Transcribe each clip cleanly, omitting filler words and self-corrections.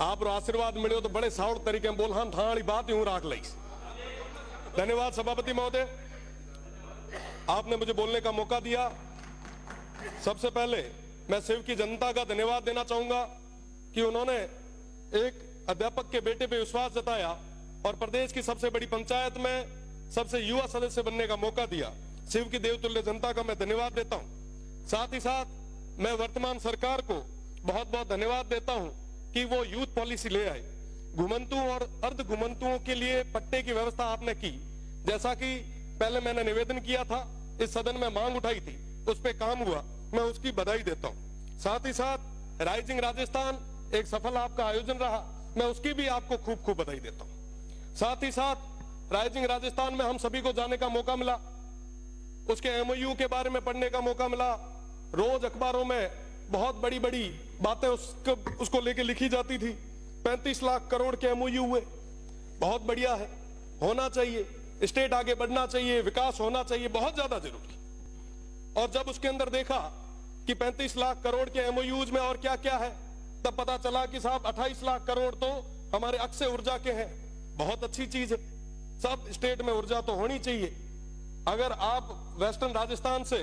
आप आशीर्वाद मिले तो बड़े साउड़ तरीके में बोल हाँ ठाणी बात यूं राख ली। धन्यवाद सभापति महोदय, आपने मुझे बोलने का मौका दिया। सबसे पहले मैं शिव की जनता का धन्यवाद देना चाहूंगा कि उन्होंने एक अध्यापक के बेटे पे विश्वास जताया और प्रदेश की सबसे बड़ी पंचायत में सबसे युवा सदस्य बनने का मौका दिया। शिव की देवतुल्य जनता का मैं धन्यवाद देता हूं। साथ ही साथ मैं वर्तमान सरकार को बहुत बहुत धन्यवाद देता हूं कि वो यूथ पॉलिसी ले आए। घुमंतुओं और अर्ध घुमंतुओं के लिए पट्टे की व्यवस्था आपने की, जैसा कि पहले मैंने निवेदन किया था, इस सदन में मांग उठाई थी, उस पे काम हुआ, मैं उसकी बधाई देता हूं। साथ ही साथ राइजिंग राजस्थान एक सफल आपका आयोजन रहा, मैं उसकी भी आपको खूब खूब बधाई देता हूं। साथ ही साथ राइजिंग राजस्थान में हम सभी को जाने का मौका मिला, उसके एमओयू के बारे में पढ़ने का मौका मिला। रोज अखबारों में बहुत बड़ी बड़ी बातें उसको लेके लिखी जाती थी। 35 लाख करोड़ के एमओयू हुए, बहुत बढ़िया है, होना चाहिए, स्टेट आगे बढ़ना चाहिए, विकास होना चाहिए, बहुत ज्यादा जरूरी। और जब उसके अंदर देखा कि 35 लाख करोड़ के एमओयूज में और क्या क्या है, तब पता चला कि साहब 28 लाख करोड़ तो हमारे अक्षय ऊर्जा के हैं। बहुत अच्छी चीज है, सब स्टेट में ऊर्जा तो होनी चाहिए। अगर आप वेस्टर्न राजस्थान से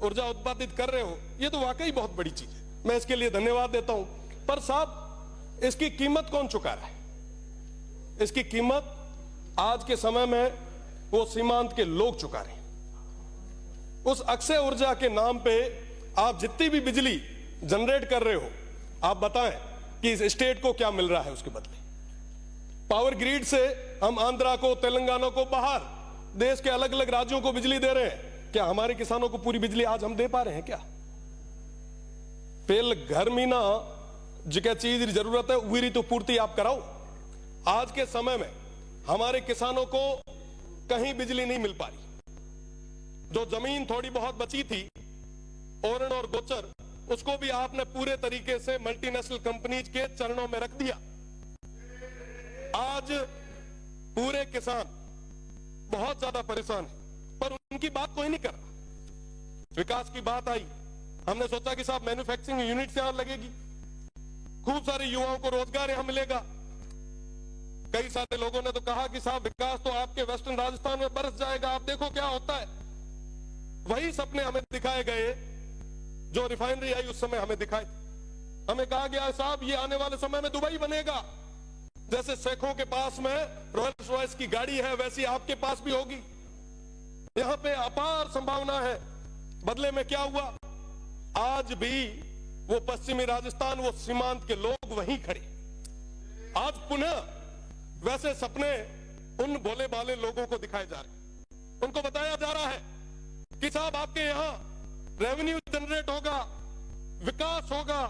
ऊर्जा उत्पादित कर रहे हो, ये तो वाकई बहुत बड़ी चीज है, मैं इसके लिए धन्यवाद देता हूं। पर साहब इसकी कीमत कौन चुका रहा है? इसकी कीमत आज के समय में वो सीमांत के लोग चुका रहे हैं। उस अक्षय ऊर्जा के नाम पे आप जितनी भी बिजली जनरेट कर रहे हो, आप बताएं कि इस स्टेट को क्या मिल रहा है उसके बदले। पावर ग्रिड से हम आंध्रा को, तेलंगाना को, बाहर देश के अलग अलग राज्यों को बिजली दे रहे हैं। क्या हमारे किसानों को पूरी बिजली आज हम दे पा रहे हैं क्या? पेल घर मीना जिका चीज की जरूरत है वही तो पूर्ति आप कराओ। आज के समय में हमारे किसानों को कहीं बिजली नहीं मिल पा रही। जो जमीन थोड़ी बहुत बची थी ओरण और गोचर, उसको भी आपने पूरे तरीके से मल्टीनेशनल कंपनीज के चरणों में रख दिया। आज पूरे किसान बहुत ज्यादा परेशान है, पर उनकी बात कोई नहीं कर रहा। विकास की बात आई, हमने सोचा कि साहब मैन्युफैक्चरिंग यूनिट यहां लगेगी, खूब सारे युवाओं को रोजगार यहां मिलेगा। कई सारे लोगों ने तो कहा कि साहब विकास तो आपके वेस्टर्न राजस्थान में बरस जाएगा, आप देखो क्या होता है। वही सपने हमें दिखाए गए जो रिफाइनरी आई उस समय हमें दिखाए। हमें कहा गया साहब ये आने वाले समय में दुबई बनेगा, जैसे शेखों के पास में रोल्स रॉयस की गाड़ी है वैसी आपके पास भी होगी। यहां पे अपार संभावना है। बदले में क्या हुआ? आज भी वो पश्चिमी राजस्थान, वो सीमांत के लोग वहीं खड़े। आज पुनः वैसे सपने उन भोले भाले लोगों को दिखाए जा रहे हैं। उनको बताया जा रहा है कि साहब आपके यहां रेवेन्यू जनरेट होगा, विकास होगा।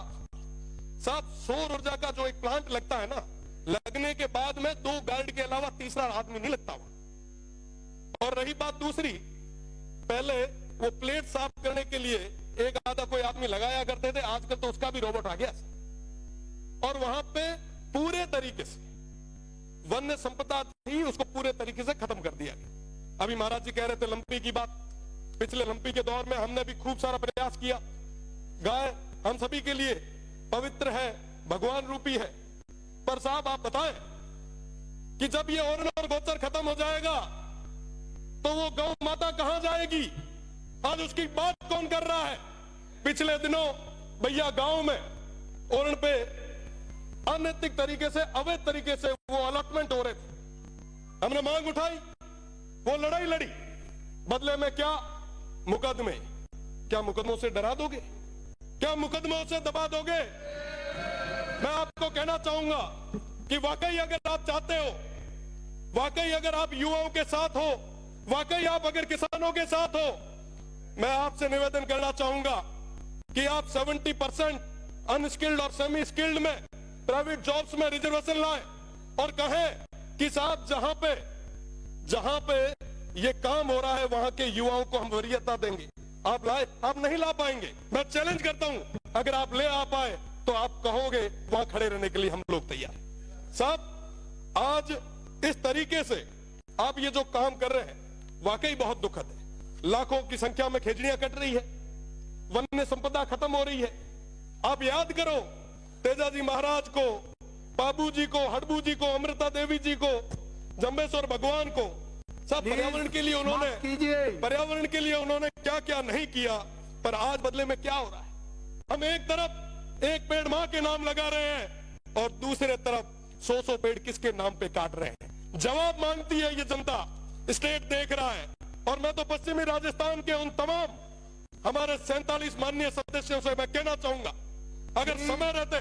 साहब सौर ऊर्जा का जो एक प्लांट लगता है ना, लगने के बाद में 2 गार्ड के अलावा तीसरा आदमी नहीं लगता हुआ। और रही बात दूसरी, पहले वो प्लेट साफ करने के लिए एक आधा कोई आदमी लगाया करते थे, आजकल तो उसका भी रोबोट आ गया। और वहां पे पूरे तरीके से वन्य संपदा थी, उसको पूरे तरीके से खत्म कर दिया गया। अभी महाराज जी कह रहे थे लंपी की बात, पिछले लंपी के दौर में हमने भी खूब सारा प्रयास किया। गाय हम सभी के लिए पवित्र है, भगवान रूपी है। पर साहब आप बताएं कि जब ये ओरण और गोचर खत्म हो जाएगा तो वो गौ माता कहां जाएगी? आज उसकी बात कौन कर रहा है? पिछले दिनों भैया गांव में ओरण पे अनैतिक तरीके से, अवैध तरीके से वो अलॉटमेंट हो रहे थे। हमने मांग उठाई, वो लड़ाई लड़ी, बदले में क्या? मुकदमे। क्या मुकदमों से डरा दोगे? क्या मुकदमों से दबा दोगे? मैं आपको कहना चाहूंगा कि वाकई अगर आप चाहते हो, वाकई अगर आप युवाओं के साथ हो, वाकई आप अगर किसानों के साथ हो, मैं आपसे निवेदन करना चाहूंगा कि आप 70% अनस्किल्ड और सेमी स्किल्ड में प्राइवेट जॉब्स में रिजर्वेशन लाएं और कहें कि साहब जहां पे ये काम हो रहा है वहां के युवाओं को हम वरीयता देंगे। आप लाए? आप नहीं ला पाएंगे। मैं चैलेंज करता हूं, अगर आप ले आ पाए तो आप कहोगे वहां खड़े रहने के लिए हम लोग तैयार। साहब आज इस तरीके से आप ये जो काम कर रहे हैं वाकई बहुत दुखद है। लाखों की संख्या में खेजड़ियां कट रही है, वन्य संपदा खत्म हो रही है। आप याद करो तेजाजी महाराज को बाबू जी को, हड़बू जी को, अमृता देवी जी को, जम्बेश्वर भगवान को, सब पर्यावरण के लिए उन्होंने क्या क्या नहीं किया। पर आज बदले में क्या हो रहा है? हम एक तरफ एक पेड़ मां के नाम लगा रहे हैं और दूसरे तरफ 100 पेड़ किसके नाम पे काट रहे हैं। जवाब मांगती है ये जनता, स्टेट देख रहा है। और मैं तो पश्चिमी राजस्थान के उन तमाम हमारे 47 माननीय सदस्यों से मैं कहना चाहूंगा, अगर समय रहते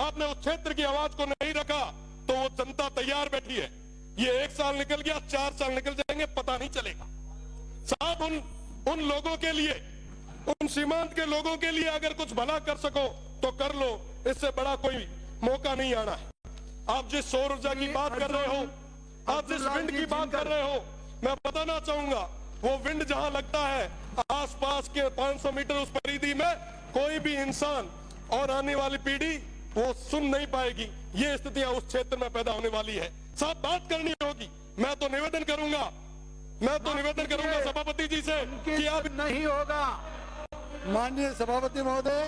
आपने उस क्षेत्र की आवाज को नहीं रखा तो वो जनता तैयार बैठी है। ये 1 साल निकल गया, 4 साल निकल जाएंगे, पता नहीं चलेगा। साहब उन लोगों के लिए, उन सीमांत के लोगों के लिए अगर कुछ भला कर सको तो कर लो, इससे बड़ा कोई मौका नहीं आना है। आप जिस सौर ऊर्जा की बात कर रहे हो, आप जिस विंड की बात कर रहे हो, मैं बताना चाहूंगा वो विंड जहां लगता है आसपास के 500 मीटर उस परिधि में कोई भी इंसान और आने वाली पीढ़ी वो सुन नहीं पाएगी। ये स्थितियां उस क्षेत्र में पैदा होने वाली है। साहब बात करनी होगी। मैं तो निवेदन करूंगा सभापति जी से कि आप नहीं होगा। माननीय सभापति महोदय,